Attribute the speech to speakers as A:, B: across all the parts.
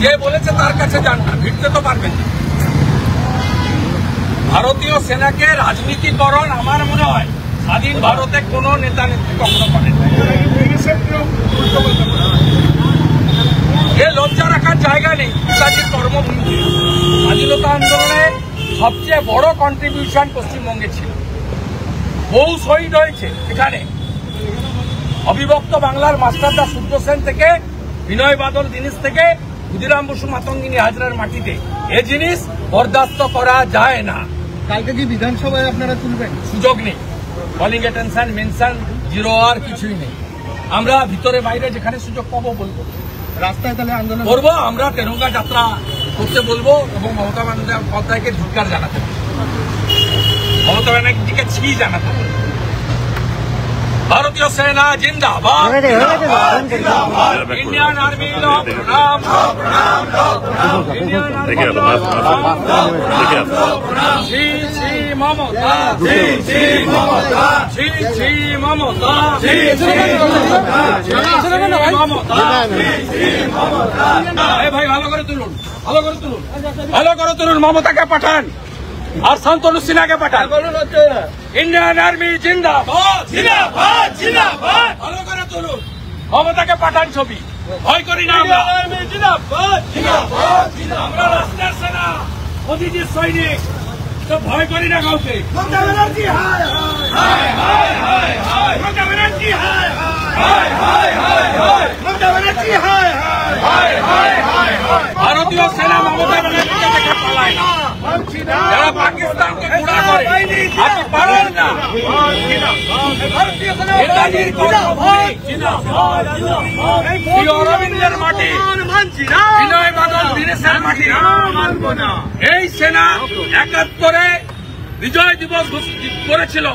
A: যে বলেছে তার কাছে যান না, ভিড়তে তো পারবেন না। ভারতীয় সেনাকে রাজনীতিকরণ আমার মনে হয় স্বাধীন ভারতে কোন নেতা নেত্রী কখনো করেন। এ লজ্জা রাখার জায়গা নেই। নেতাজির কর্মভূমি স্বাধীনতা আন্দোলনে সবচেয়ে বড় কন্ট্রিবিউশন পশ্চিমবঙ্গে ছিল। বহু শহীদ হয়েছে এখানে। অবিভক্ত বাংলার মাস্টারদা সূর্য সেন থেকে বিনয় বাদল দীনেশ থেকে ক্ষুদিরাম বসু মাতঙ্গিনী হাজরার মাটিতে এ জিনিস বরদাস্ত করা যায় না।
B: কালকে কি বিধানসভায় আপনারা তুলবেন?
A: সুযোগ নেই। কলিং অ্যাটেনশন মেনশন জিরো আর কিছুই নেই। আমরা ভিতরে বাইরে যেখানে সুযোগ পাবো বলবো।
B: রাস্তায় তাহলে আন্দোলন
A: করবো। আমরা তেরঙ্গা যাত্রা করতে বলবো এবং মমতা বন্দ্যোপাধ্যায়কে ধিক্কার জানাতে বলবো, মমতা ব্যানার্জিকে ছি জানাতে বলবো। ভারতীয় সেনা জিন্দাবাদ, ইন্ডিয়ান আর্মি প্রণাম, ইন্ডিয়ান আর্মি শ্রী শ্রী মমতা, শ্রী মমতা, শ্রী শ্রী মমতা, শ্রী মমতা। ভাই ভালো করে তুলুন, ভালো করে তুলুন, ভালো করে তুলুন। মমতাকে পাঠান আর শান্তনু সিনহাকে পাঠান। ইন্ডিয়ান আর্মি জিন্দাবাদ, জিন্দাবাদ, জিন্দাবাদ। ভালো করে তুলুন। মমতাকে পাঠান ছবি। ভয় করি না আমরা। আমরা রাষ্ট্রের সেনা, মোদীজির সৈনিক, তো ভয় করি না কাউকে। মমতা ব্যানার্জি হায় হায় হায় হায় হায়, মমতা ব্যানার্জি হায় হায় হায় হায় হায়, মমতা ব্যানার্জি হায় হায় হায় হায় হায়। ভারতীয় সেনা মমতা ব্যানার্জিকে দেখে পালায় না। যারা পাকিস্তানকে গুঁড়া করে আপনি পারেন না। নেতাজির কর্মভূমি শ্রী অরবিন্দের মাটি, বিনয় বাদল দীনেশের মাটি। এই সেনা ৭১ বিজয় দিবস করেছিল।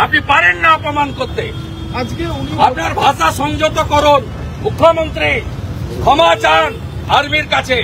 A: আপনি পারেন না অপমান করতে।
B: আজকে
A: আপনার ভাষা সংযত করুন। মুখ্যমন্ত্রী ক্ষমা চান আর্মির কাছে।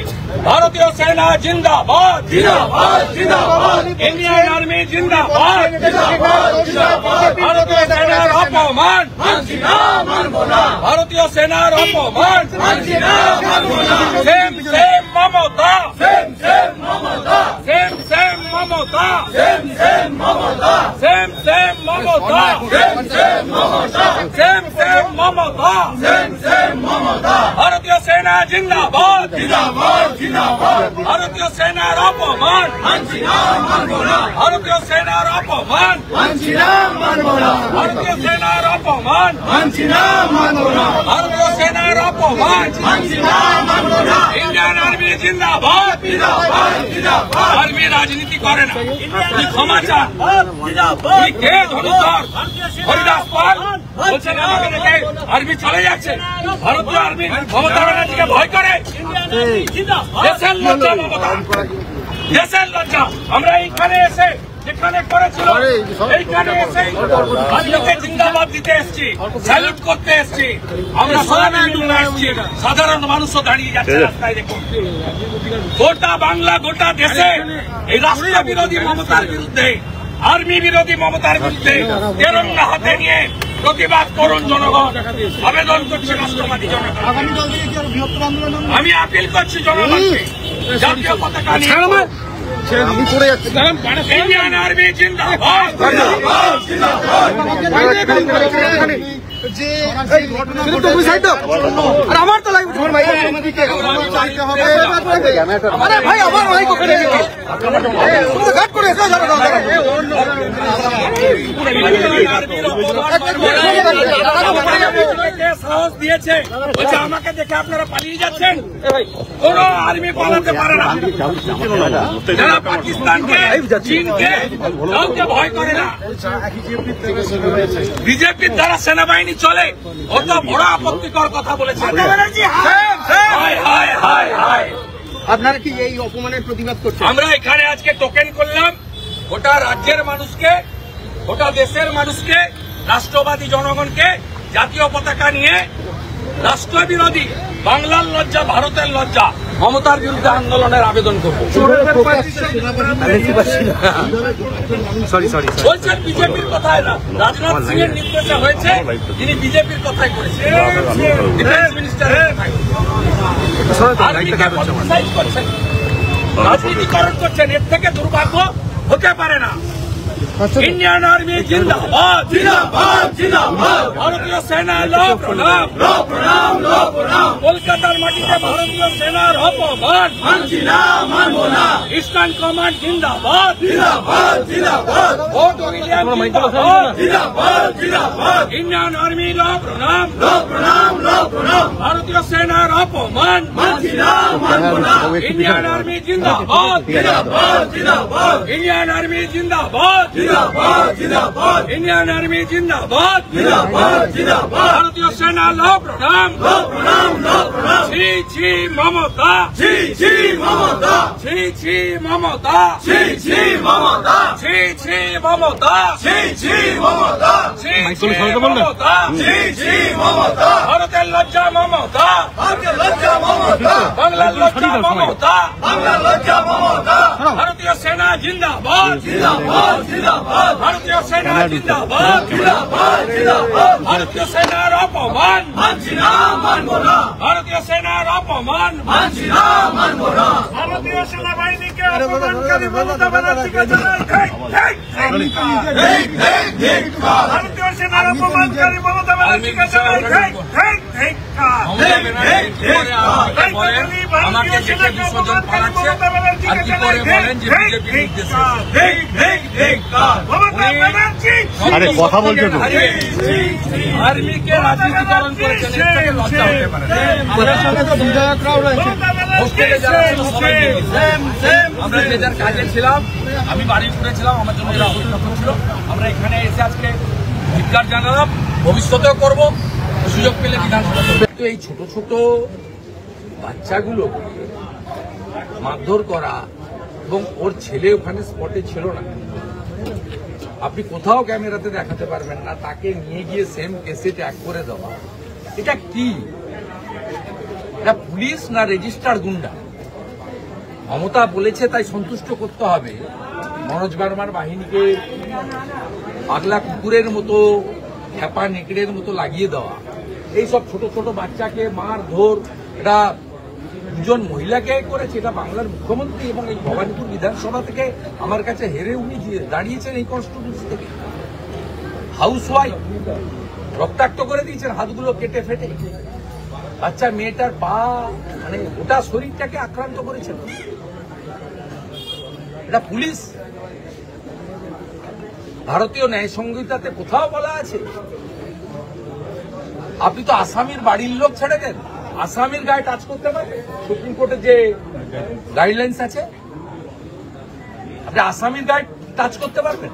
A: ভারতীয় সেনা জিন্দাবাদ, জিন্দাবাদ, জিন্দাবাদ। ইন্ডিয়ান আর্মি জিন্দাবাদ, জিন্দাবাদ, জিন্দাবাদ। ভারতীয় সেনার অপমান মানছি না, মানব না। ভারতীয় সেনার অপমান মানছি না, মানব না। Same same Mamata, same same Mamata, same same Mamata, same same Mamata, same same Mamata, same same Mamata, same same Mamata, same same Mamata. ভারতীয় সেনা জিন্দাবাদ, জিন্দাবাদ, জিন্দাবাদ। ভারতীয় সেনার অপমান মানছি না, মানব না। ভারতীয় সেনার অপমান মানছি না, মানব না। ভারতীয় সেনার অপমান মানছি না, মানব না। ভারতীয় সেনার অপমান মানছি না, মানব না। ইন্ডিয়ান আর্মি জিন্দাবাদ, জিন্দাবাদ, জিন্দাবাদ। আর্মি রাজনীতি করে না। তুমি ক্ষমা চান। তুমি কে ধনুধর? হরিদাস পাল বলছেন আমাকে দেখে আর্মি চলে যাচ্ছে। ভারতীয় আর্মি মমতা ব্যানার্জিকে ভয় করে। দেশের লজ্জা মমতা, দেশের লজ্জা। আমরা এইখানে এসে যেখানে করেছিল এইখানে এসে আর্মিকে জিন্দাবাদ দিতে এসছি, স্যালুট করতে এসছি। আমরা সবাই মিলে এসছি। সাধারণ মানুষও দাঁড়িয়ে যাচ্ছে রাস্তায়। দেখুন গোটা বাংলা, গোটা দেশে এই রাষ্ট্র বিরোধী মমতার বিরুদ্ধে, আর্মি বিরোধী মমতার বিরুদ্ধে তেরঙ্গা হাতে নিয়ে প্রতিবাদ করুন জনগণ। আবেদন করছি রাষ্ট্রবাদী জনগণ। আমি আপিল করছি জনগণকে জাতীয় পতাকা নিয়ে।
B: আমি পড়ে যাচ্ছি।
A: ইন্ডিয়ান আর্মি জিন্দাবাদ,
B: যে আমার তো লাগবে ভাই, আমার
A: সাহস দিয়েছে বলছে আমাকে দেখে আপনারা পালিয়ে যাচ্ছেন। কোন আর্মি পালাতে পারে না। যারা পাকিস্তানকে, চীনকে, কাউকে ভয় করে না। বিজেপির দ্বারা সেনাবাহিনী চলে, অত বড় আপত্তিকর কথা বলেছে।
B: আপনারা কি এই অপমানের প্রতিবাদ করছেন?
A: আমরা এখানে আজকে টোকেন করলাম গোটা রাজ্যের মানুষকে, গোটা দেশের মানুষকে, রাষ্ট্রবাদী জনগণকে জাতীয় পতাকা নিয়ে রাষ্ট্র বিরোধী বাংলার লজ্জা, ভারতের লজ্জা মমতার বিরুদ্ধে আন্দোলনের আবেদন করব। বলছেন বিজেপির কথায় না, রাজনাথ সিং এর নির্দেশে হয়েছে, তিনি বিজেপির কথাই করেছেন, ডিফেন্স মিনিস্টারের কথাই করছেন, রাজনীতিকরণ করছেন। এর থেকে দুর্ভাগ্য হতে পারে না। ইন্ডিয়ান আর্মি জিন্দাবাদ, জিন্দাবাদ, জিন্দাবাদ। ভারতীয় সেনা লো প্রণাম, লো প্রণাম, লো প্রণাম। কলকাতার মাটিতে ভারতীয় সেনার অপমান মানছি না, মানব না। ইস্টার্ন কমান্ড জিন্দাবাদ, জিন্দাবাদ, জিন্দাবাদ। ফোর্ট উইলিয়াম জিন্দাবাদ, জিন্দাবাদ, জিন্দাবাদ। ইন্ডিয়ান আর্মি লো প্রণাম, লো প্রণাম, লো প্রণাম। ভারতীয় সেনার অপমান মানছি না, মানব না। ইন্ডিয়ান আর্মি জিন্দাবাদ, জিন্দাবাদ, জিন্দাবাদ। ইন্ডিয়ান আর্মি জিন্দাবাদ, জিন্দাবাদ, জিন্দাবাদ। ইন্ডিয়ান আর্মি জিন্দাবাদ, জিন্দাবাদ, জিন্দাবাদ। ভারতীয় সেনা লো প্রণাম, লো প্রণাম, লো প্রণাম। ছি ছি মমতা, ছি ছি মমতা, ছি ছি মমতা, ছি ছি মমতা, ছি ছি মমতা, ছি ছি মমতা, ছি ছি মমতা, ছি ছি মমতা। ভারতের লজ্জা মমতা, ভারতের লজ্জা মমতা। বাংলার লজ্জা মমতা, বাংলার লজ্জা মমতা। ভারতীয় সেনা জিন্দাবাদ, জিন্দাবাদ, জিন্দাবাদ। ভারতীয় সেনা জিন্দাবাদ, জিন্দাবাদ, জিন্দাবাদ। ভারতীয় সেনার অপমান মানছি না, মানব না। ভারতীয় সেনার অপমান মানছি না, মানব না। ভারতীয় সেনাবাহিনীকে অপমানকারী মমতা ব্যানার্জিকে জানাই ধিক্কার। ভারতীয় সেনার অপমানকারী মমতা ব্যানার্জিকে জানাই ধিক্কার। আমাকে দেখে বিসর্জন পালাচ্ছে আর কি করে বলেন যে বিজেপি নির্দেশে।
C: আরে কথা বলছো তো।
A: আর্মিকে রাজনীতিকরণ করেছেন, এর থেকে লজ্জা হতে পারে। হোস্টেলে যারা ছিল সবাই আমরা যে যার কাজে ছিলাম, আমি বাড়ি ঘুরেছিলাম, আমার জন্য যারা অপেক্ষা করছিল, আমরা এখানে এসে আজকে ধিক্কার জানালাম, ভবিষ্যতেও করব, সুযোগ পেলে বিধানসভা। তো এই ছোট ছোট বাচ্চাগুলো মারধর করা, এবং ওর ছেলে ওখানে স্পটে ছিল না, আপনি কোথাও ক্যামেরাতে দেখাতে পারবেন না, তাকে নিয়ে গিয়ে সেম কেসে ট্যাগ করে দেওয়া, এটা কি? এটা পুলিশ না রেজিস্টার্ড গুন্ডা? মমতা বলেছে তাই সন্তুষ্ট করতে হবে। মনোজ বার্মার বাহিনীকে পাগলা কুকুরের মতো, খেপা নেকড়ের মতো লাগিয়ে দেওয়া, এইসব ছোট ছোট বাচ্চাকে মারধর, এটা দুজন মহিলাকে করেছে। এটা বাংলার মুখ্যমন্ত্রী এবং এই ভবানীপুর বিধানসভা থেকে আমার কাছে হেরে উনি দাঁড়িয়েছেন এই কনস্টিটিউন্সি থেকে। হাউস ওয়াইফ রক্তাক্ত করে দিয়েছেন, হাতগুলো কেটে ফেটে। বাচ্চা মেয়েটার পা, মানে গোটা শরীরটাকে আক্রান্ত করেছেন। এটা পুলিশ? ভারতীয় ন্যায় সংহিতাতে কোথাও বলা আছে? আপনি তো আসামির বাড়ির লোক ছেড়ে দেন, আসামির গায়ে টাচ করতে পারবে? সুপ্রিম কোর্টের যে গাইডলাইন্স আছে, আপনি আসামির গায়ে টাচ করতে পারবেন?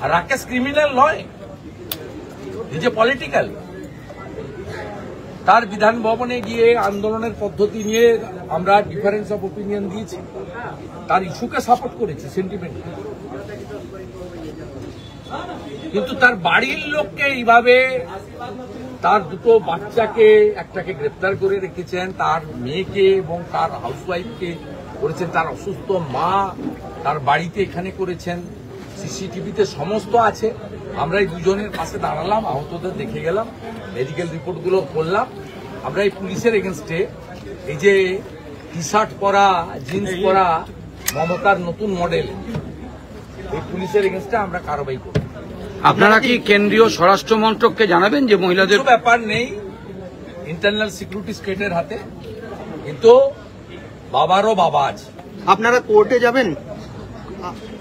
A: আর রাকেশ ক্রিমিনাল নয়, এই যে পলিটিক্যাল। তার বিধান ভবনে গিয়ে আন্দোলনের পদ্ধতি নিয়ে আমরা ডিফারেন্স অফ ওপিনিয়ন দিয়েছি, তার ইস্যুকে সাপোর্ট করেছি সেন্টিমেন্ট, কিন্তু তার বাড়ির লোককে এইভাবে, তার দুটো বাচ্চাকে, একটাকে গ্রেপ্তার করে রেখেছেন, তার মেয়েকে এবং তার হাউসওয়াইফকে করেছেন, তার অসুস্থ মা তার বাড়িতে এখানে করেছেন। সিসিটিভিতে সমস্ত আছে। আমরা এই দুজনের পাশে দাঁড়ালাম, আহতদের দেখে গেলাম, মেডিকেল রিপোর্টগুলো করলাম। আমরা এই পুলিশের এগেনস্টে, এই যে টি শার্ট পরা, জিন্স পরা মমতার নতুন মডেল, এই পুলিশের এগেনস্টে আমরা কারবাই করব।
D: আপনারা কি কেন্দ্রীয় স্বরাষ্ট্র মন্ত্রককে জানাবেন যে মহিলাদের?
A: কিছু ব্যাপার নেই, ইন্টারনাল সিকিউরিটি স্টেটের হাতে, কিন্তু বাবারও বাবা আছে।
B: আপনারা কোর্টে যাবেন?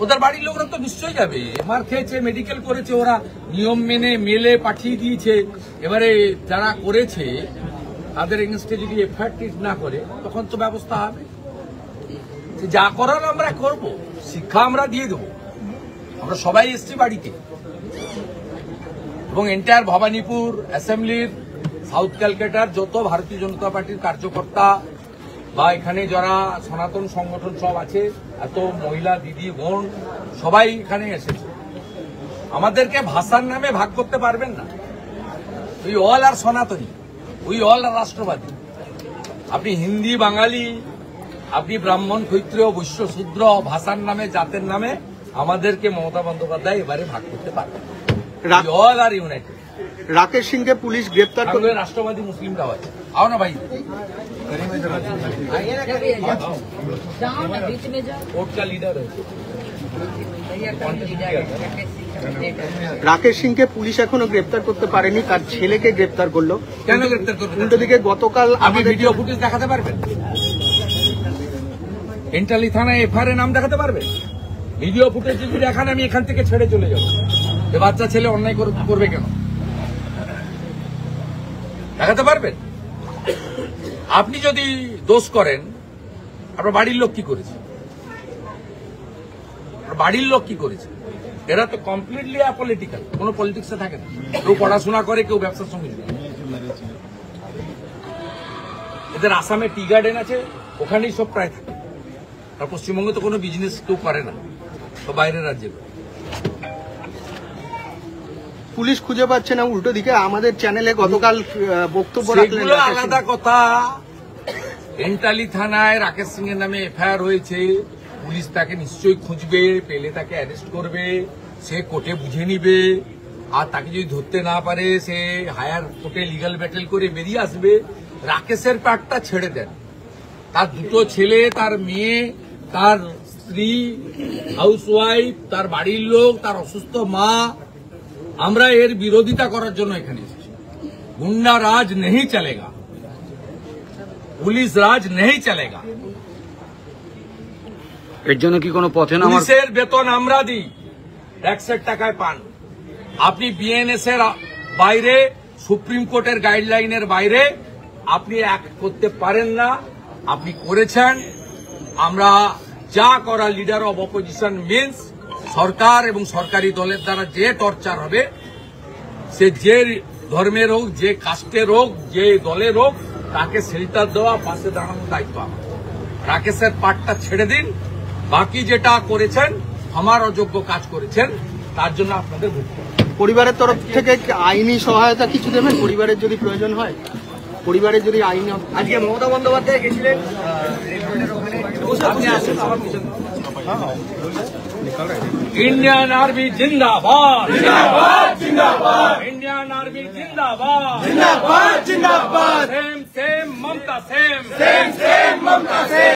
A: ওদের বাড়ির লোকরা তো নিশ্চয়ই যাবে। মার খেয়েছে, মেডিকেল করেছে, ওরা নিয়ম মেনে মেলে পাঠিয়ে দিয়েছে। এবারে যারা করেছে তাদের এগেনস্টে যদি এফআইআর না করে, তখন তো ব্যবস্থা হবে। যা করার আমরা করব, শিক্ষা আমরা দিয়ে দেব। আমরা সবাই এসছি বাড়িতে, এবং এন্টায়ার ভবানীপুর অ্যাসেম্বলির, সাউথ ক্যালকাটার যত ভারতীয় জনতা পার্টির কার্যকর্তা বা এখানে যারা সনাতন সংগঠন সব আছে, এত মহিলা দিদি বোন সবাই এখানে এসেছে। আমাদেরকে ভাষার নামে ভাগ করতে পারবেন না। উই অল আর সনাতনী, উই অল আর রাষ্ট্রবাদী। আপনি হিন্দি বাঙালি, আপনি ব্রাহ্মণ ক্ষত্রিয় বৈশ্য শূদ্র ভাষার নামে জাতের নামে আমাদেরকে মমতা বন্দ্যোপাধ্যায় এবারে ভাগ করতে পারবেন। অল আর ইউনাইটেড।
B: রাকেশ সিংকে পুলিশ গ্রেপ্তার করল।
A: সঙ্গে রাষ্ট্রবাদী মুসলিমরাও আছে। आओ ना भाई, कोर्ट का लीडर है।
B: রাকেশ সিংকে পুলিশ এখনো গ্রেপ্তার করতে পারেনি, তার ছেলেকে গ্রেপ্তার করলো।
A: কেন গ্রেপ্তার করবে?
B: উল্টো দিকে গতকাল
A: আপনি ভিডিও ফুটেজ দেখাতে পারবেন? এন্টালি থানায় এফআইআর নাম দেখাতে পারবেন? ভিডিও ফুটেজ যদি দেখান আমি এখান থেকে ছেড়ে চলে যাব। এ বাচ্চা ছেলে অন্যায় করবে কেন? দেখাতে পারবেন? আপনি যদি দোষ করেন, আপনার বাড়ির লোক কি করেছে? বাড়ির লোক কি করেছে? এরা তো কমপ্লিটলি অপলিটিক্যাল, কোনো পলিটিক্সে থাকে না। কেউ পড়াশোনা করে, কেউ ব্যবসার সঙ্গে যুক্ত। এদের আসামে টি গার্ডেন আছে, ওখানেই সব প্রায় থাকে। আর পশ্চিমবঙ্গে তো কোনো বিজনেস কেউ করে না, তো বাইরের রাজ্যে।
B: পুলিশ খুঁজে পাচ্ছে না, উল্টো দিকে আমাদের চ্যানেলে গতকাল বক্তব্য রাখলেন।
A: সেগুলো আলাদা কথা। এন্টালি থানায় রাকেশ সিং এর নামে এফআইআর হয়েছে, পুলিশ তাকে নিশ্চয়ই খুঁজবে, পেলে তাকে অ্যারেস্ট করবে, সে কোর্টে বুঝে নিবে। আর তাকে যদি ধরতে না পারে, সে হায়ার কোর্টে লিগ্যাল ব্যাটেল করে বেরিয়ে আসবে। রাকেশের পার্টটা ছেড়ে দেন। তার দুটো ছেলে, তার মেয়ে, তার স্ত্রী, হাউসওয়াইফ, তার বাড়ির লোক, তার অসুস্থ মা, আমরা এর বিরোধিতা করার জন্য এখানে এসেছি। গুন্ডা রাজ नहीं चलेगा, পুলিশ রাজ नहीं चलेगा।
D: এর জন্য কি কোনো পথে নামার?
A: পুলিশের বেতন আমরা দিই, ট্যাক্সের টাকায় পান। আপনি বিএনএস এর বাইরে, সুপ্রিম কোর্টের গাইডলাইনের বাইরে আপনি অ্যাক্ট করতে পারেন না। আপনি করেছেন। আমরা যা করা লিডার অব অপোজিশন মিন্স সরকার এবং সরকারি দলের দ্বারা যে টর্চার হবে, সে যে ধর্মের হোক, যে কাস্টের হোক, যে দলের হোক, তাকে শেল্টার দেওয়া, পাশে দাঁড়ানোর দায়িত্ব আমার। রাকেশের পাটটা ছেড়ে দিন। বাকি যেটা করেছেন, আমার অযোগ্য কাজ করেছেন, তার জন্য আপনাদের ভুগতে হবে।
B: পরিবারের তরফ থেকে আইনি সহায়তা কিছু দেবেন? পরিবারের যদি প্রয়োজন হয়, পরিবারের যদি আইনি। আজকে মমতা বন্দ্যোপাধ্যায় গেছিলেন।
A: আপনি আসেন আমার পিছনে। इंडियन आर्मी जिंदाबाद, जिंदाबाद, जिंदाबाद। इंडियन आर्मी जिंदाबाद, जिंदाबाद, जिंदाबाद। सेम सेम ममता, सेम सेम सेम ममता, सेम।